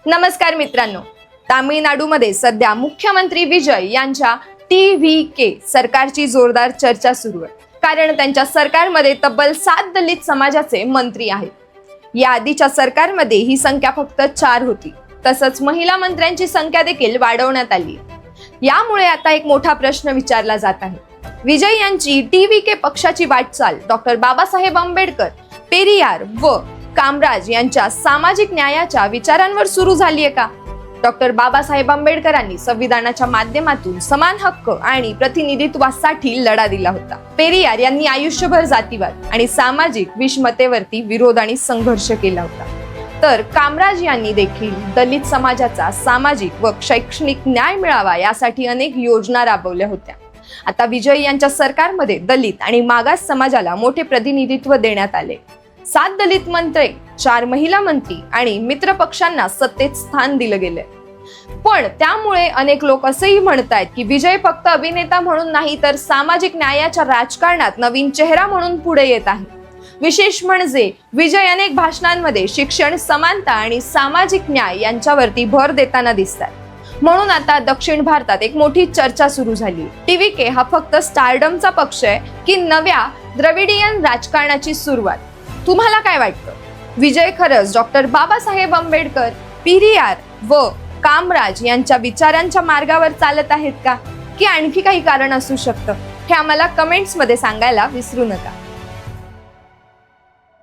नमस्कार मित्रांनो, तामिळनाडूमध्ये सध्या मुख्यमंत्री विजय यांच्या TVK सरकारची जोरदार चर्चा सुरू आहे. कारण त्यांच्या सरकारमध्ये तब्बल 7 दलित समाजाचे मंत्री आहेत. या आधीच्या सरकारमध्ये ही संख्या फक्त 4 होती. तसंच महिला मंत्र्यांची संख्या देखील वाढवण्यात आली. यामुळे आता एक मोठा प्रश्न विचारला जात आहे. विजय यांची TVK पक्षाची वाटचाल डॉक्टर बाबासाहेब आंबेडकर, पेरियार व कामराज यांच्या सामाजिक न्यायाच्या विचारांवर सुरू झाली आहे का? डॉक्टर बाबासाहेब आंबेडकरांनी संविधानाच्या माध्यमातून समान हक्क आणि प्रतिनिधित्वासाठी लढा दिला होता. पेरियार यांनी आयुष्यभर जातीवाद आणि सामाजिक विषमतेवरती विरोध आणि संघर्ष केला होता. तर कामराज यांनी देखील दलित समाजाचा सामाजिक व शैक्षणिक न्याय मिळावा यासाठी अनेक योजना राबवल्या होत्या. आता विजय यांच्या सरकारमध्ये दलित आणि मागास समाजाला मोठे प्रतिनिधित्व देण्यात आले. 7 दलित मंत्री, 4 महिला मंत्री आणि मित्र पक्षांना सत्तेत स्थान दिलं गेले. पण त्यामुळे अनेक लोक असेही म्हणतात की विजय फक्त अभिनेता म्हणून नाही तर सामाजिक न्यायाच्या राजकारणात नवीन चेहरा म्हणून पुढे येत आहे. विशेष म्हणजे विजय अनेक भाषणांमध्ये शिक्षण, समानता आणि सामाजिक न्याय यांच्यावरती भर देताना दिसतात. म्हणून आता दक्षिण भारतात एक मोठी चर्चा सुरू झाली. TVK हा फक्त स्टारडमचा पक्ष आहे की नव्या द्रविडियन राजकारणाची सुरुवात? तुम्हाला काय वाटतं? विजय खरंच डॉक्टर बाबासाहेब आंबेडकर, पेरियार व कामराज यांच्या विचारांच्या मार्गावर चालत आहेत का, की आणखी काही कारण असू शकतं? हे आम्हाला कमेंट्समध्ये सांगायला विसरू नका.